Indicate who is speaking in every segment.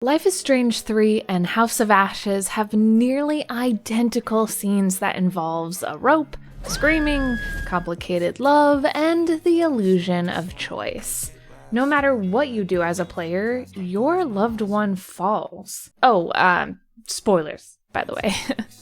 Speaker 1: Life is Strange 3 and House of Ashes have nearly identical scenes that involves a rope, screaming, complicated love, and the illusion of choice. No matter what you do as a player, your loved one falls. Oh, spoilers, by the way.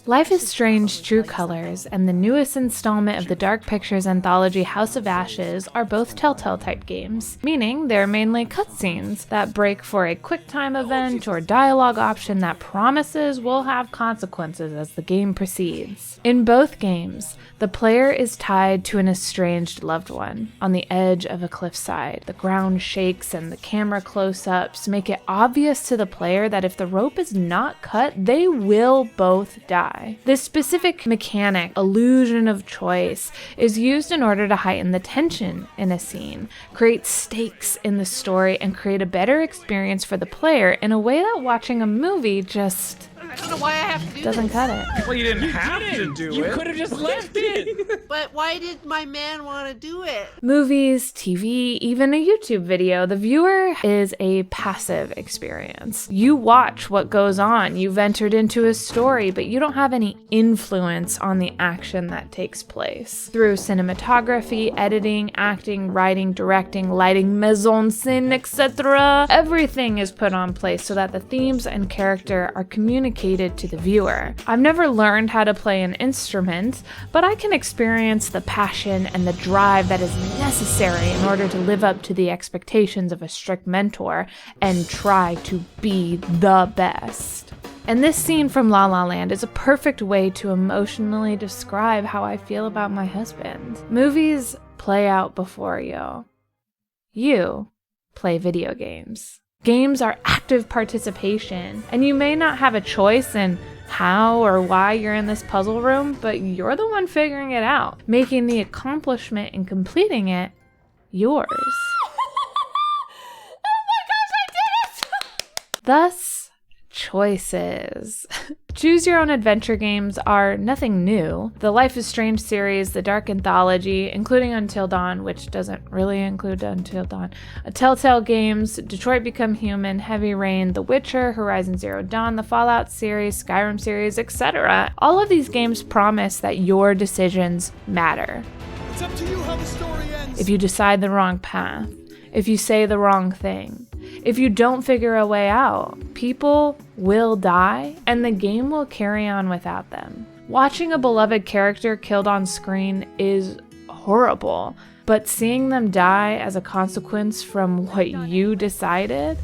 Speaker 1: Life is Strange True Colors and the newest installment of the Dark Pictures anthology House of Ashes are both Telltale-type games, meaning they're mainly cutscenes that break for a quick-time event or dialogue option that promises will have consequences as the game proceeds. In both games, the player is tied to an estranged loved one on the edge of a cliffside. The ground shakes and the camera close-ups make it obvious to the player that if the rope is not cut, they will both die. This specific mechanic, illusion of choice, is used in order to heighten the tension in a scene, create stakes in the story, and create a better experience for the player in a way that watching a movie just
Speaker 2: I don't know why I have to do
Speaker 1: doesn't
Speaker 2: this.
Speaker 1: cut it.
Speaker 3: Well, you didn't have to do it.
Speaker 4: You could have just left it.
Speaker 2: But why did my man want to do it?
Speaker 1: Movies, TV, even a YouTube video, the viewer is a passive experience. You watch what goes on. You've entered into a story, but you don't have any influence on the action that takes place. Through cinematography, editing, acting, writing, directing, lighting, mise en scène, etc., everything is put on place so that the themes and character are communicated to the viewer. I've never learned how to play an instrument, but I can experience the passion and the drive that is necessary in order to live up to the expectations of a strict mentor and try to be the best. And this scene from La La Land is a perfect way to emotionally describe how I feel about my husband. Movies play out before you. You play video games. Games are active participation, and you may not have a choice in how or why you're in this puzzle room, but you're the one figuring it out, making the accomplishment and completing it yours.
Speaker 4: Oh my gosh, I did it!
Speaker 1: Thus, choices. Choose your own adventure games are nothing new. The Life is Strange series, the Dark Anthology, including Until Dawn, which doesn't really include Until Dawn, Telltale games, Detroit Become Human, Heavy Rain, The Witcher, Horizon Zero Dawn, the Fallout series, Skyrim series, etc. All of these games promise that your decisions matter.
Speaker 5: It's up to you how the story ends.
Speaker 1: If you decide the wrong path, if you say the wrong thing, if you don't figure a way out, people will die and the game will carry on without them. Watching a beloved character killed on screen is horrible, but seeing them die as a consequence from what you decided,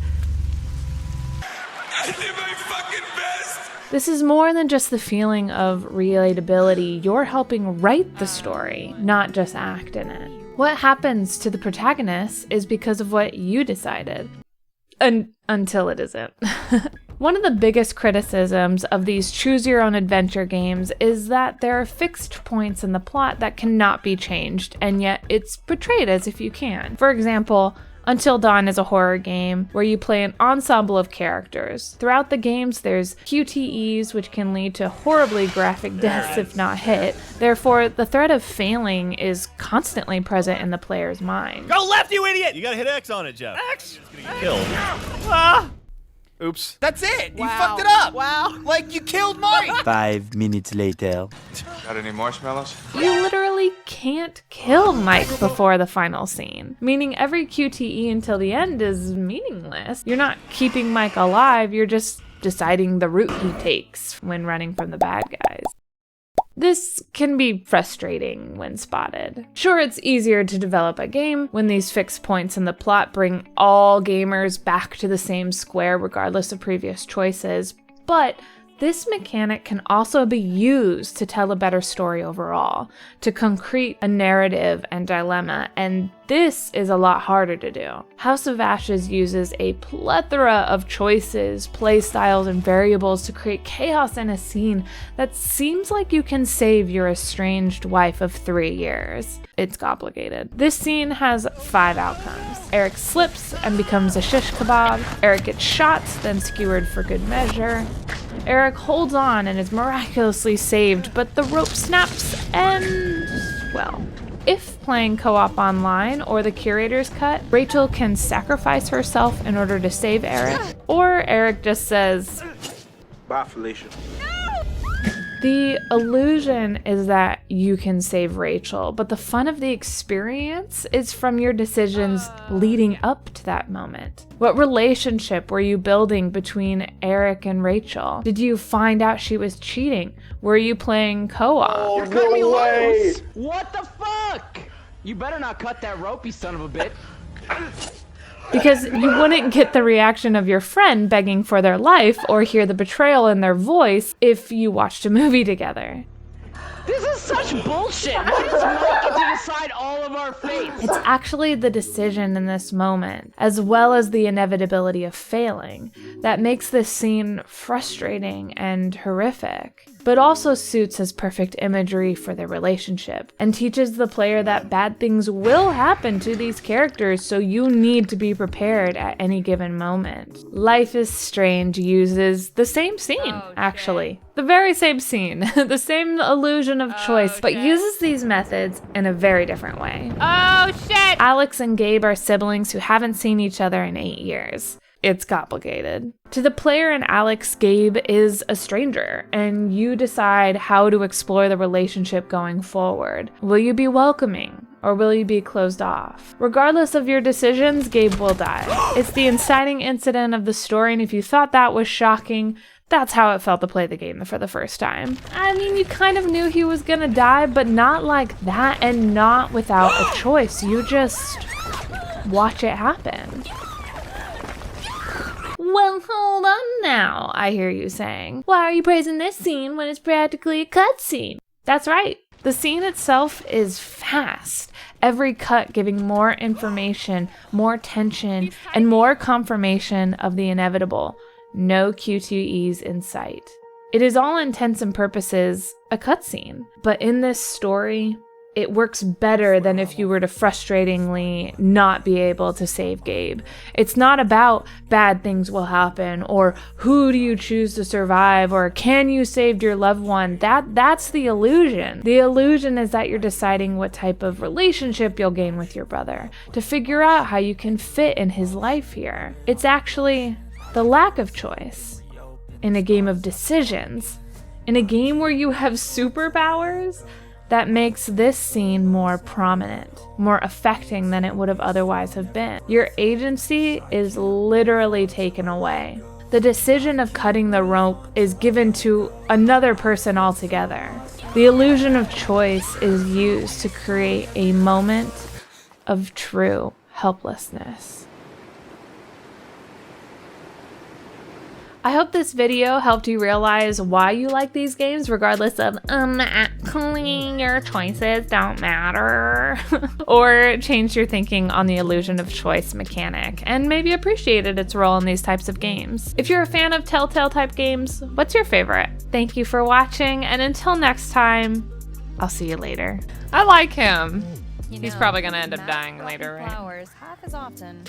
Speaker 5: I did my fucking best.
Speaker 1: this is more than just the feeling of relatability. You're helping write the story, not just act in it. What happens to the protagonist is because of what you decided. Until it isn't. One of the biggest criticisms of these choose-your-own-adventure games is that there are fixed points in the plot that cannot be changed, and yet it's portrayed as if you can. For example, Until Dawn is a horror game where you play an ensemble of characters. Throughout the games, there's QTEs, which can lead to horribly graphic deaths if not hit. Therefore, the threat of failing is constantly present in the player's mind.
Speaker 6: Go left, you idiot!
Speaker 7: You gotta hit X on it, Jeff.
Speaker 6: X!
Speaker 7: It's gonna get killed.
Speaker 6: Ah!
Speaker 3: Oops.
Speaker 4: That's it. You
Speaker 2: Wow.
Speaker 4: fucked it up.
Speaker 2: Wow.
Speaker 4: Like you killed Mike.
Speaker 8: 5 minutes later.
Speaker 3: Got any marshmallows?
Speaker 1: You literally can't kill Mike before the final scene, meaning every QTE until the end is meaningless. You're not keeping Mike alive, you're just deciding the route he takes when running from the bad guys. This can be frustrating when spotted. Sure, it's easier to develop a game when these fixed points in the plot bring all gamers back to the same square regardless of previous choices, but this mechanic can also be used to tell a better story overall, to concrete a narrative and dilemma, and this is a lot harder to do. House of Ashes uses a plethora of choices, playstyles, and variables to create chaos in a scene that seems like you can save your estranged wife of 3 years. It's complicated. This scene has 5 outcomes. Eric slips and becomes a shish kebab. Eric gets shot, then skewered for good measure. Eric holds on and is miraculously saved, but the rope snaps and, well, If playing co-op online or the curator's cut, Rachel can sacrifice herself in order to save Eric, or Eric just says,
Speaker 5: Bye, Felicia.
Speaker 1: the illusion is that you can save Rachel, but the fun of the experience is from your decisions leading up to that moment. What relationship were you building between Eric and Rachel? Did you find out she was cheating? Were you playing co-op?
Speaker 6: You're cutting me loose! What the fuck? You better not cut that rope, you son of a bitch.
Speaker 1: Because you wouldn't get the reaction of your friend begging for their life or hear the betrayal in their voice if you watched a movie together.
Speaker 6: This is such bullshit! Why does Mike get to decide all of our fates?
Speaker 1: It's actually the decision in this moment, as well as the inevitability of failing, that makes this scene frustrating and horrific, but also suits as perfect imagery for their relationship, and teaches the player that bad things will happen to these characters, so you need to be prepared at any given moment. Life is Strange uses the same scene, actually. The very same scene, the same illusion of choice, but uses these methods in a very different way.
Speaker 4: Oh shit!
Speaker 1: Alex and Gabe are siblings who haven't seen each other in 8 years. It's complicated. To the player in Alex, Gabe is a stranger, and you decide how to explore the relationship going forward. Will you be welcoming, or will you be closed off? Regardless of your decisions, Gabe will die. It's the inciting incident of the story, and if you thought that was shocking, that's how it felt to play the game for the first time. I mean, you kind of knew he was gonna die, but not like that, and not without a choice. You just watch it happen. Well, hold on now, I hear you saying. Why are you praising this scene when it's practically a cutscene? That's right. The scene itself is fast. Every cut giving more information, more tension, and more confirmation of the inevitable. No QTEs in sight. It is all intents and purposes a cutscene, but in this story, it works better than if you were to frustratingly not be able to save Gabe. It's not about bad things will happen, or who do you choose to survive, or can you save your loved one. That's the illusion. The illusion is that you're deciding what type of relationship you'll gain with your brother, to figure out how you can fit in his life here. It's actually the lack of choice in a game of decisions, in a game where you have superpowers, that makes this scene more prominent, more affecting than it would have otherwise have been. Your agency is literally taken away. The decision of cutting the rope is given to another person altogether. The illusion of choice is used to create a moment of true helplessness. I hope this video helped you realize why you like these games, regardless of actually your choices don't matter, or changed your thinking on the illusion of choice mechanic, and maybe appreciated its role in these types of games. If you're a fan of Telltale type games, what's your favorite? Thank you for watching, and until next time, I'll see you later.
Speaker 4: I like him.
Speaker 7: You
Speaker 4: He's
Speaker 7: know,
Speaker 4: probably gonna end up
Speaker 7: not
Speaker 4: dying
Speaker 7: dropping
Speaker 4: later, right?
Speaker 7: Flowers half as often.